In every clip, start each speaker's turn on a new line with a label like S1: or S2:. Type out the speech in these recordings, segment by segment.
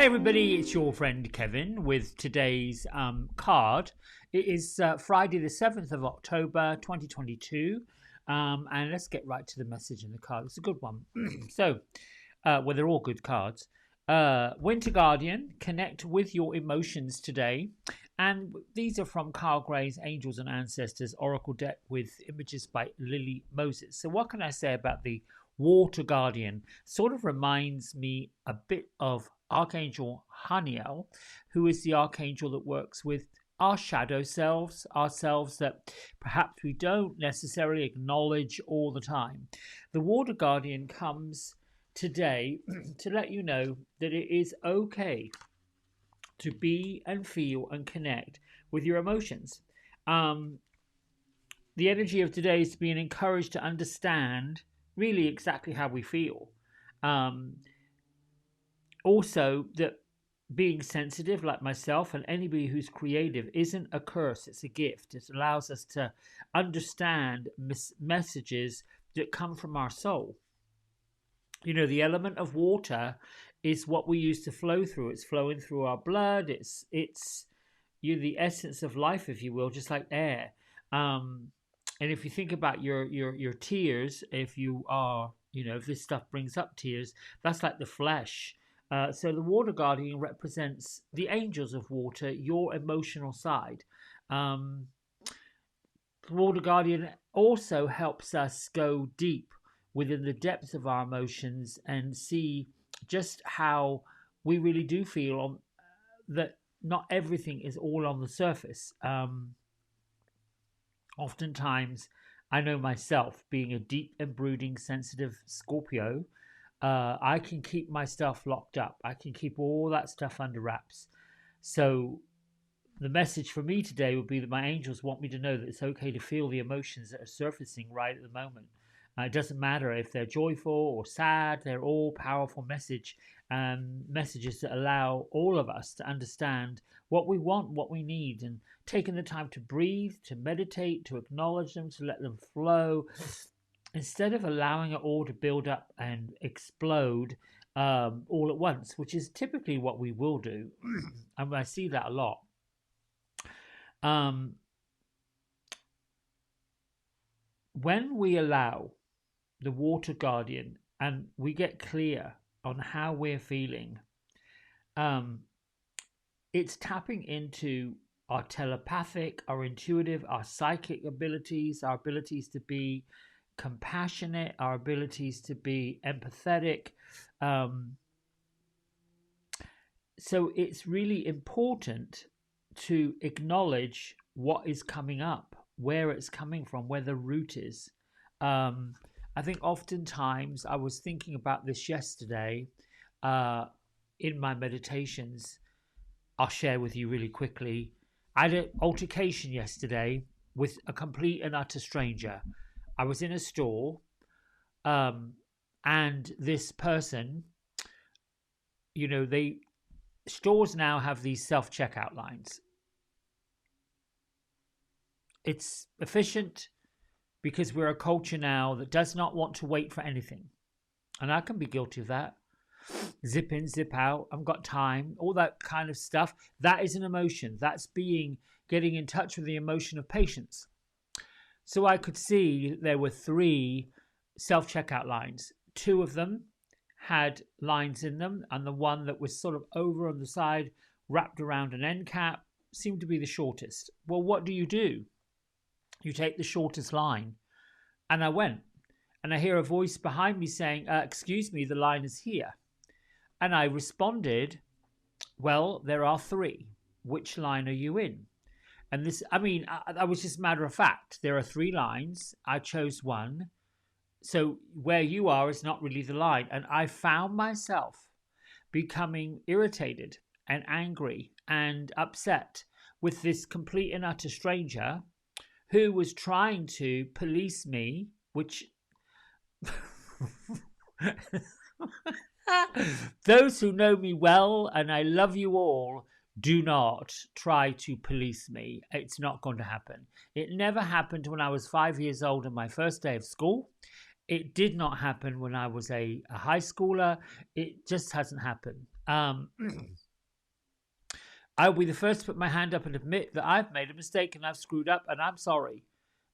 S1: Hey everybody, it's your friend Kevin with today's card. It is Friday the 7th of October 2022, and let's get right to the message in the card. It's a good one. Well, they're all good cards. Winter Guardian, connect with your emotions today. And these are from Carl Gray's Angels and Ancestors Oracle deck with images by Lily Moses. So what can I say about the Water Guardian? Sort of reminds me a bit of Archangel Haniel, who is the archangel that works with our shadow selves, ourselves that perhaps we don't necessarily acknowledge all the time. The Water Guardian comes today to let you know that it is okay to be and feel and connect with your emotions. The energy of today is being encouraged to understand really exactly how we feel. Also, that being sensitive, like myself and anybody who's creative, isn't a curse, it's a gift. It allows us to understand messages that come from our soul. You know, the element of water is what we use to flow through. It's flowing through our blood. It's the essence of life, if you will, just like air. And if you think about your tears, if you are, if this stuff brings up tears, that's like the flesh. So the Water Guardian represents the angels of water, your emotional side. The Water Guardian also helps us go deep within the depths of our emotions and see just how we really do feel on that not everything is all on the surface. Oftentimes, I know myself, being a deep and brooding, sensitive Scorpio, I can keep my stuff locked up. I can keep all that stuff under wraps. So the message for me today would be that my angels want me to know that it's okay to feel the emotions that are surfacing right at the moment. It doesn't matter if they're joyful or sad, they're all powerful messages that allow all of us to understand what we want, what we need, and taking the time to breathe, to meditate, to acknowledge them, to let them flow, instead of allowing it all to build up and explode all at once, which is typically what we will do. And I see that a lot. When we allow the Water Guardian and we get clear on how we're feeling, it's tapping into our telepathic, our intuitive, our psychic abilities, our abilities to be compassionate, our abilities to be empathetic. So it's really important to acknowledge what is coming up, where it's coming from, where the root is. I think oftentimes I was thinking about this yesterday in my meditations. I'll share with you really quickly. I had an altercation yesterday with a complete and utter stranger. I was in a store and this person, stores now have these self-checkout lines. It's efficient because we're a culture now that does not want to wait for anything. And I can be guilty of that. Zip in, zip out, I've got time, all that kind of stuff. That is an emotion. That's getting in touch with the emotion of patience. So I could see there were 3 self-checkout lines. 2 of them had lines in them, and the one that was sort of over on the side, wrapped around an end cap, seemed to be the shortest. Well, what do? You take the shortest line. And I went, and I hear a voice behind me saying, excuse me, the line is here. And I responded, well, there are 3. Which line are you in? And I was just matter of fact. There are 3 lines. I chose one. So where you are is not really the line. And I found myself becoming irritated and angry and upset with this complete and utter stranger who was trying to police me, which those who know me well, and I love you all, do not try to police me. It's not going to happen. It never happened when I was 5 years old on my first day of school. It did not happen when I was a high schooler. It just hasn't happened. I'll be the first to put my hand up and admit that I've made a mistake and I've screwed up and I'm sorry.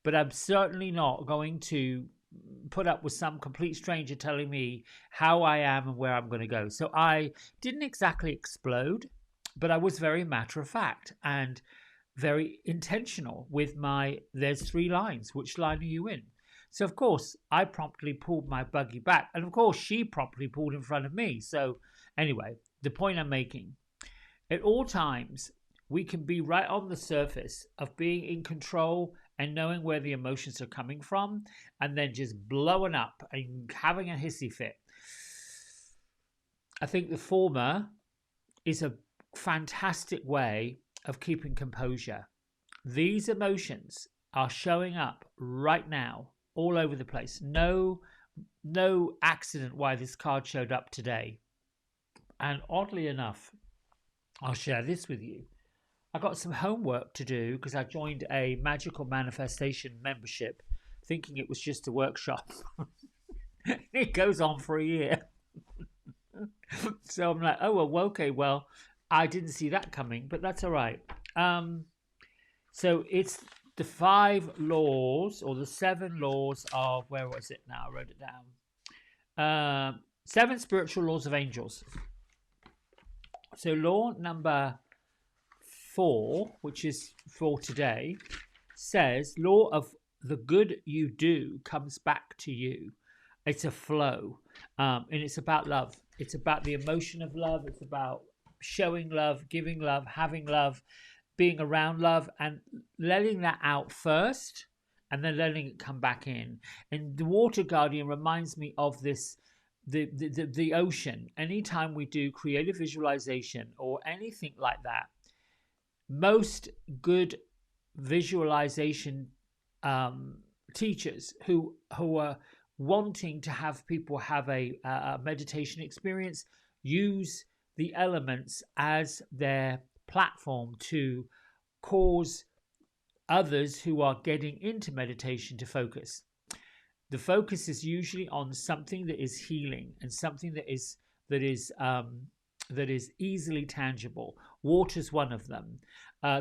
S1: But I'm certainly not going to put up with some complete stranger telling me how I am and where I'm going to go. So I didn't exactly explode, but I was very matter of fact and very intentional with there's 3 lines. Which line are you in? So, of course, I promptly pulled my buggy back. And, of course, she promptly pulled in front of me. So, anyway, the point I'm making, at all times, we can be right on the surface of being in control and knowing where the emotions are coming from, and then just blowing up and having a hissy fit. I think the former is a fantastic way of keeping composure. These emotions are showing up right now all over the place. No accident why this card showed up today. And oddly enough, I'll share this with you. I got some homework to do because I joined a magical manifestation membership thinking it was just a workshop. It goes on for a year. So I'm like, oh, well, okay, well, I didn't see that coming, but that's all right. So it's the 5 laws or the 7 laws of, where was it now? I wrote it down. 7 spiritual laws of angels. So law number 4, which is for today, says law of the good you do comes back to you. It's a flow, and it's about love. It's about the emotion of love. It's about showing love, giving love, having love, being around love, and letting that out first, and then letting it come back in. And the Water Guardian reminds me of this. The ocean. Anytime we do creative visualization or anything like that, most good visualization teachers who are wanting to have people have a meditation experience use the elements as their platform to cause others who are getting into meditation to focus. The focus is usually on something that is healing and something that is easily tangible. Water's one of them.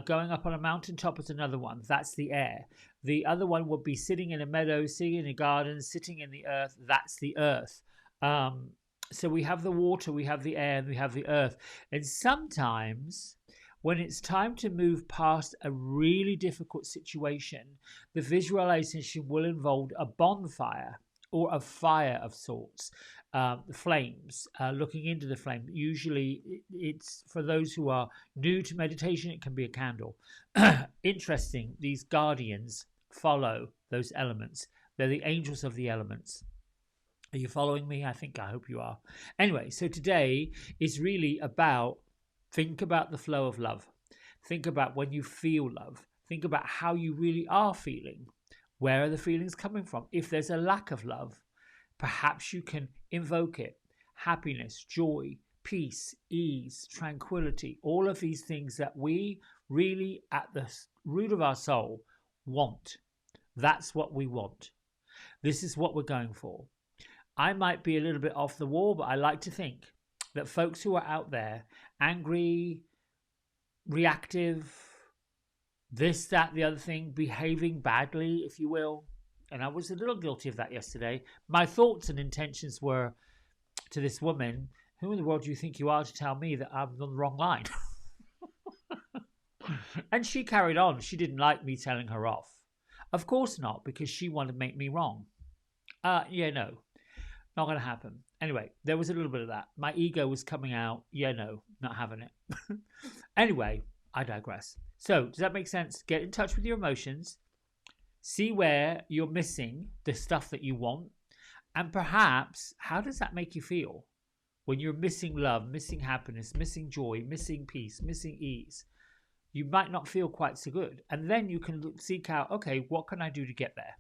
S1: Going up on a mountaintop is another one. That's the air. The other one would be sitting in a meadow, sitting in a garden, sitting in the earth. That's the earth. So we have the water, we have the air, and we have the earth. And sometimes when it's time to move past a really difficult situation, the visualization will involve a bonfire or a fire of sorts, flames, looking into the flame. Usually it's for those who are new to meditation, it can be a candle. Interesting, these guardians follow those elements. They're the angels of the elements. Are you following me? I hope you are. Anyway, so today is really about, think about the flow of love. Think about when you feel love. Think about how you really are feeling. Where are the feelings coming from? If there's a lack of love, perhaps you can invoke it. Happiness, joy, peace, ease, tranquility, all of these things that we really at the root of our soul want. That's what we want. This is what we're going for. I might be a little bit off the wall, but I like to think that folks who are out there, angry, reactive, this, that, the other thing, behaving badly, if you will, and I was a little guilty of that yesterday. My thoughts and intentions were to this woman, who in the world do you think you are to tell me that I'm on the wrong line? And she carried on. She didn't like me telling her off. Of course not, because she wanted to make me wrong. No, not going to happen. Anyway, there was a little bit of that. My ego was coming out. No, not having it. Anyway, I digress. So, does that make sense? Get in touch with your emotions. See where you're missing the stuff that you want. And perhaps, how does that make you feel? When you're missing love, missing happiness, missing joy, missing peace, missing ease. You might not feel quite so good. And then you can seek out, okay, what can I do to get there?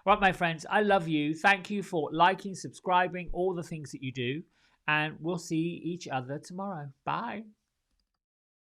S1: Right, my friends, I love you. Thank you for liking, subscribing, all the things that you do. And we'll see each other tomorrow. Bye.